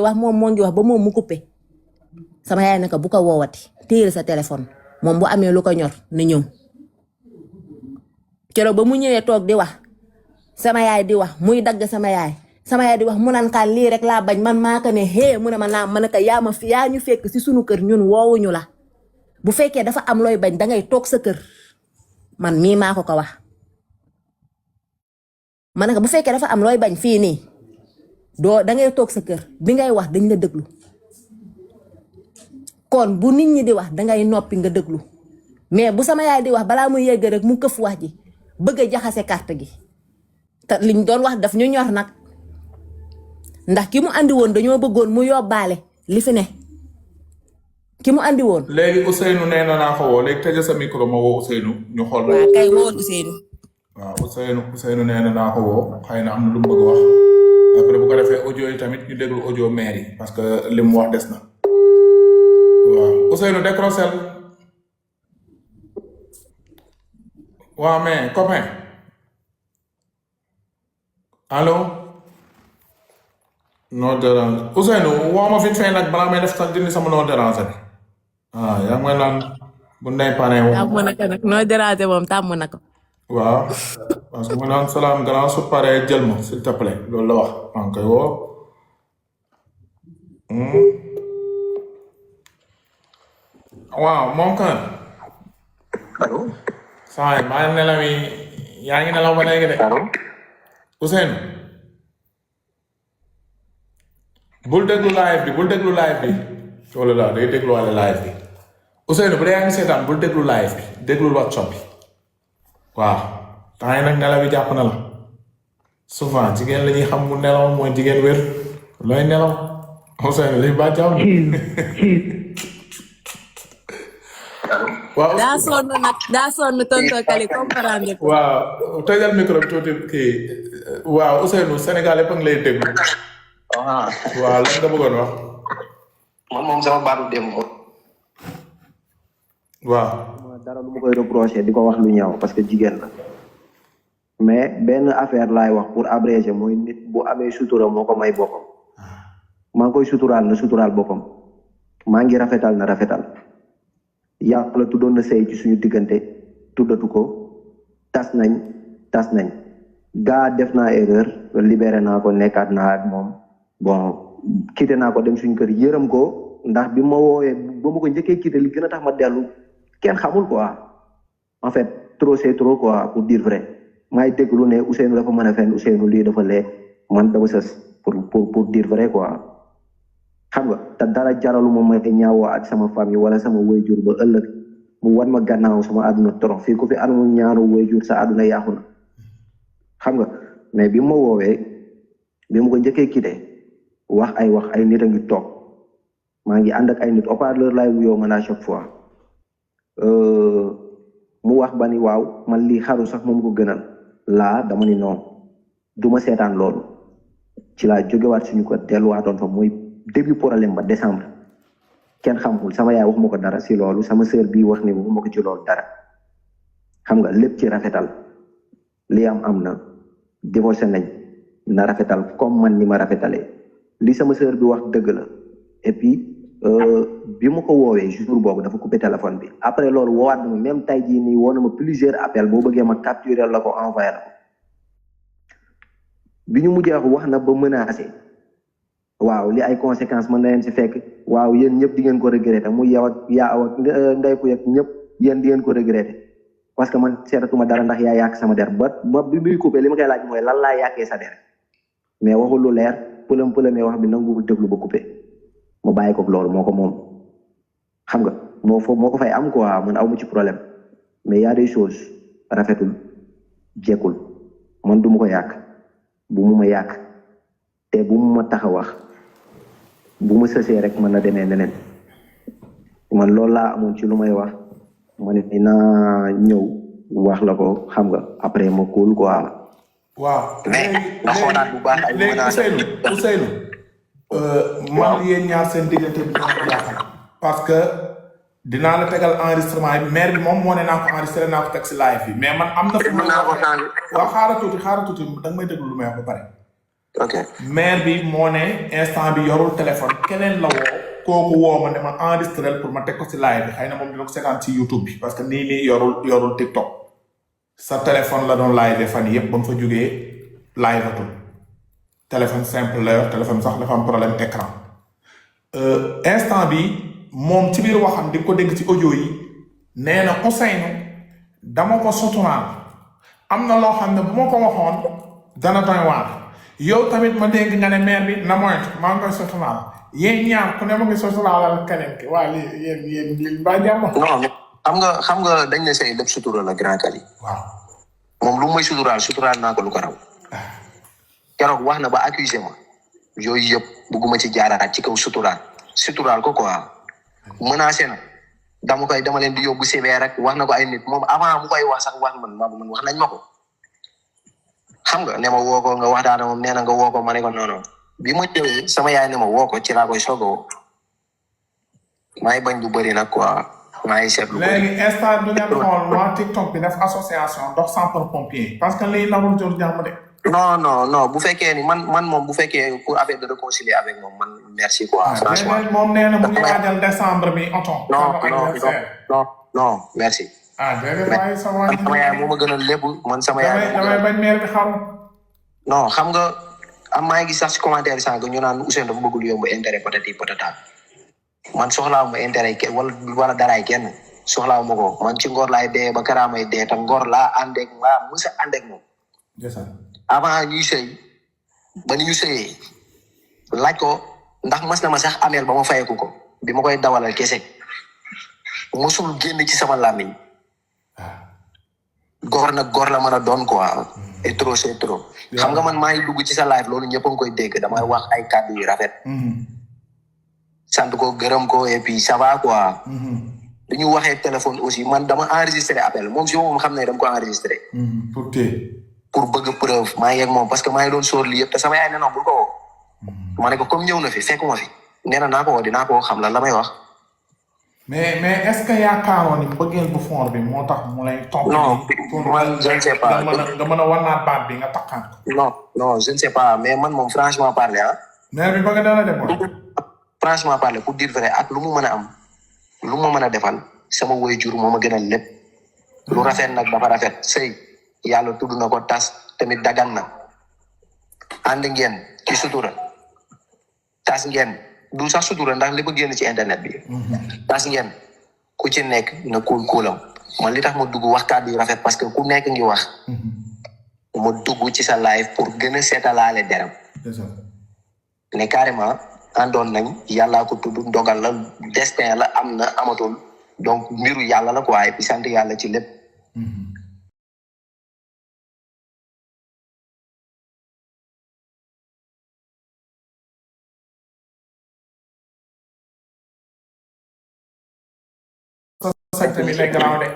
wax moom moo ngi wax ba moom mu coupé sama yaay naka bu ko woowati téyel sa téléphone moom bu amee lu ko ñor na ñëw keroog ba mu ñëwee toog di wax sama yaay di wax muy dagg sama yaay di wax mu naan kaan lii rek laa bañ man maa ko ne hee mu ne ma naa ma ne ko yaa ñu fekk si sunu kër ñun woowuñu la bu fekkee dafa am looy bañ dangay toog sa kër man mii maa ko wax ma ne ko bu fekkee dafa am looy bañ fii nii dangay toog sa kër bi ngay wax dañ la déglu kon bu nit ñi di wax dangay noppi nga déglu mais bu sama yaay di wax balaa muy yegg rek mu këf wax ji bëgg a jaxase carte gi te liñ doon wax daf ñu ñor nag ndax ki mu andi woon dañoo bëggoon mu yóbbaale li fi ne ki mu andi woon. léegi Ousseynou nee na naa ko woo léegi tëjee sa micro ma woo Ousseynou ñu xool. waaw kay woon Ousseynou. waaw Ousseynou nee na naa ko woo xëy na am na lu mu bëgg wax après bu ko defee audio yi tamit ñu déglu audio maire yi parce que li mu wax des na waaw Ousseynou décrochel. waaw mais copain allo. non dérange Ousseynou woo ma fi fee nag balaa may def sax dindi sama non dérange bi yaa ngi naan bu ndey pane wu. tàmm na ko nag non dérange moom tàmm na ko. waaw parce que mu naan salaam grand su paree jël ma s'il te plaît loolu la wax maa ngi koy woo. waaw mon cœur. allo. saa yi maa ngi nelaw yi yaa ngi nelaw ba léegi de. allo. Ousseynou. bul déglu live bi wala la day déglu wala live bi Ousseynou bu dee yaa ngi seetaan bul déglu live bi déglul WhatsApp bi waaw temps yi nag nelaw yi jàpp na la souvent jigéen la ñuy xam mu nelaw mooy jigéen wér looy nelaw Ousseynou liy ba jàmm waaw daa sonn tonton Kali comprendre ko. waaw tëjal micro bi tuuti kii waaw Ousseynou Sénégal yëpp a ngi lay déglu waaw lan nga bëggoon wax. man moom sama baatu démb. waaw. dara lu ma koy reproché di ko wax lu ñaaw parce que jigéen la mais benn affaire laay wax pour abréger mooy nit bu amee sutura moo ko may boppam maa ngi koy suturaal na suturaal boppam maa ngi rafetal na rafetal yàlla tuddoon na sëy ci suñu diggante tuddatu ko tas nañ gaa def naa erreur libéré naa ko nekkaat naa ak moom. bon quitté naa ko dem suñu kër yërëm ko ndax bi ma woowee ba ma ko njëkkee quitté li gën a tax ma dellu kenn xamul quoi en fait trop c'est trop quoi pour dire vrai maay déglu ne Ousseynou dafa mën a fenn Ousseynou lii dafa lee man dama sës pour dire vrai quoi xam nga te dara jaralu ma may ñaawoo ak sama famille wala sama waajur ba ëllëg mu wan ma gannaaw sama àdduna torox fii ku fi amul ñaanu waajur sa àdduna yàqu na xam nga mais bi ma woowee bi ma ko njëkkee quitté wax ay nit a ngi toog maa ngi ànd ak ay nit haut-parleur laay wuyoo man à chaque fois mu wax ba ni waaw man lii xaru sax moom ko gënal laa dama ni non du ma seetaan loolu ci laa jógewaat suñu ko delluwaatoon fa mooy début problème ba décembre kenn xamul sama yaay waxuma ko dara si loolu sama sœur bii wax ni waxuma ko ci loolu dara xam nga lépp ci rafetal li am na divorcé nañ na rafetal comme man ni ma rafetalee li sama sœur bi wax dëgg la et puis bi ma ko woowee jour boobu dafa coupé téléphone bi après loolu woowaat na ma même tay jii nii woo na ma plusieurs appels boo bëggee ma capturer la ko envoyé la ko bi ñu mujjee wax na ba menacé waaw li ay conséquences mën na leen si fekk waaw yéen ñëpp di ngeen ko regretter muy yow ak yaa aw ak ndey ku yegg ñëpp yéen di ngeen ko regretter parce que man seetatuma dara ndax yaa yàq sama der ba bi muy coupé li ma koy laaj mooy lan laa yàqee sa der mais waxul lu leer pëlëm wax bi nangu déglu ba coupé ma bàyyi ko loolu moo ko moom xam nga moo ko fay am quoi man aw ma ci problème mais y a des choses rafetul jekkul man du ma ko yàq bu mu ma yàq te bu mu ma tax a wax bu ma sësee rek mën na demee neneen man loolu laa amoon ci lu may wax ma ne dinaa ñëw wax la ko xam nga après ma kuul quoi. waaw léegi Ousseynou man yéen ñaar seen diggante bi dina ko jaaxal parce que dinaa la tegal enregistrement yi maire bi moom moo ne naa ko enregistré naa ko teg si live bi mais man am na fu ma waaw xaaral tuuti da nga may déglu lu may wax ba pare ok maire bi moo ne instant bi yorul téléphone keneen la woo kooku woo ma ne ma enregistré pour ma teg ko ci live bi xëy na moom dina ko seetaan ci YouTube bi parce que nii yorul TikTok sa téléphone la doon live fan yëpp ba mu fa jógee live atul téléphone simple la yor téléphone sax dafa am problème écran instant bi moom ci biir waxam di ko dégg ci audio yi nee na Ousseynou dama ko suturaal am na loo xam ne bu ma ko waxoon dana doy waar yow tamit ma dégg nga ne maire bi na moytu maa ngi koy suturaal yéen ñaar ku ne ma ngi suturaalal keneen ki waa yéen li mbaa jàmm. non xam nga dañ ne say lépp sutura la grand kali. waaw moom lu may suturaal naa ko lu ko raw. keroog wax na ba accusé ma yooyu yëpp bugguma ci jaaraat ci kaw suturaal ko quoi menacé na dama leen di yóbbu sévère rek wax na ko ay nit moom avant mu koy wax sax wax man wax nañ ma ko xam nga ne ma woo ko nga waxtaana moom nee na nga woo ko ma ne ko non bi ma ñëwee sama yaay ne ma woo ko ci laa koy soog a woo maa ngi bañ bu bëri nag quoi maa ngi seetlu. léegi instant du ngeen xool waa TikTok bi def association dox sapeur pompier parce que lii nawul jur jàmm de. non bu fekkee ni man moom bu fekkee pour affaire de réconcilier avec moom man merci quoi. franchement moom nee na mu ngi waajal décembre bi oto. non merci. déedéet waaye sama yaay moo ma gën a lépp man sama yaay. damay bañ meer bi xam. non xam nga maa ngi gis sax si commentaire sànq ñu naan Ousseynou dafa bëgg lu yomb intérêt patati patata man soxlaawu ma intérêt kenn wala daraay kenn soxlaawu ma ko man ci ngor laay dee ba karaamay dee te ngor laa àndeeg maa musa àndeeg moom. avant ñuy sëy ba ni ñu sëyee laaj ko ndax mas na ma sax ameel ba ma fayeku ko bi ma koy dawalal kese mosul génn ci sama làmmiñ góor nag góor la mën a doon quoi et trop c'est trop xam nga man maa ngi dugg ci sa live loolu ñëpp a ngi koy dégg damay wax ay kàddu yu rafet sant ko gërëm ko et puis ça va quoi dañu waxee téléphone aussi man dama enregistré appel moom si moom xam ne dama ko enregistré pour bëgg preuve maa ngi ak moom parce que maa ngi doon sóor lii yëpp te sama yaay nee na bul ko woo ma ne ko comme ñëw na fi fekkuma fi nee na naa ko woo dinaa ko xam lan la may wax. mais est-ce que yaakaaroon ni mbëggeel bu fort bi moo tax mu lay topp. non man je ne sais pas nga mën a war naa baat bi nga takkaan ko. non je ne sais pas mais man moom franchement parler ah. maire bi bëgg dana dem franchement parler pour dire vrai ak lu mu mën a am lu ma mën a defal sama waajur moo ma gënal lépp lu rafet nag dafa rafet sëy yàlla tudd na ko tas tamit dagan na ànd ngeen ci sutura tas ngeen du sax sutura ndax li ko génn ci internet bi tas ngeen ku ci nekk na kuulam man li tax ma dugg wax kàddu yu rafet parce que ku nekk ngi wax ma dugg ci sa live pour gën a seetalaale deram ne carrément àndoon nañ yàllaa ko tudd ndogal la destin la am na amatul donc mbiru yàlla la quoi et puis sant yàlla ci lépp sosante bi lay garaaw de.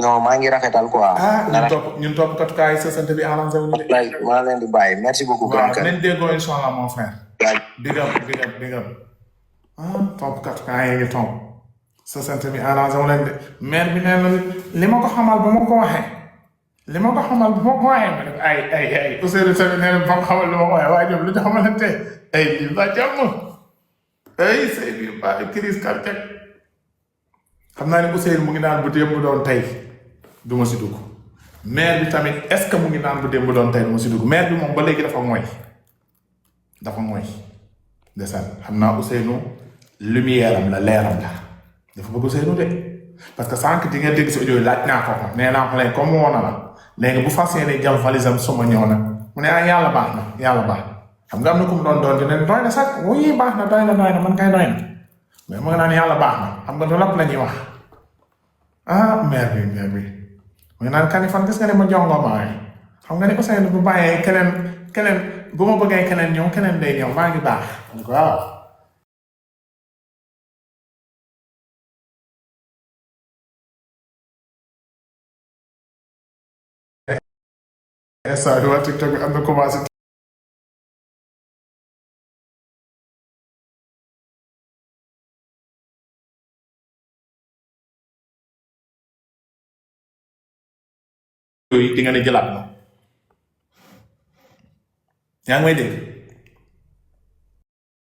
non maa ngi rafetal quoi. ñun topp katukaay yi sosante bi arrangé wu ñu de. maa leen di bàyyi merci beaucoup. waaw nañ déggoo incha allah mon frère. big up. topp katukaay yi ngi topp. sosante bi arrangé wu leen de maire bi nee na li ma ko xamal ba ma ko waxee. ma ne ko ay Ousseynou tamit nee na ba ma xamal lu ma ko waxee waaye ñoom lu ñu xamalante ay lii ba jàmm. ay sëy bi ba crise cardiaque xam naa ne Ousseynou mu ngi naan bu démb doon tey du ma si dugg maire bi tamit est-ce que mu ngi naan bu démb doon tey du ma si dugg maire bi moom ba léegi dafa mooy ndeysaan xam naa Ousseynou lumière am la leeram la dafa bëgg Ousseynou de parce que sànq di nga dégg si audio yi laaj naa ko nee naa ko léegi comme woon na la léegi bu fas yéene jam valisam suma ñëw na mu ne yàlla baax na xam nga am na ku mu doon dina doy na sax wuy baax na doy na man kay doy na mais mu ngi naan yàlla baax na xam nga du lépp la ñuy wax maire bi mu ngi naan Kanifane gis nga ne ma jongo maay xam nga ne Ousseynou bu bàyyee keneen bu ma bëggee keneen ñëw keneen day ñëw maa ngi baax waaw. instant bi waa TikTok bi am na commencé. yooyu di nga ne jëlaat na yaa ngi may dégg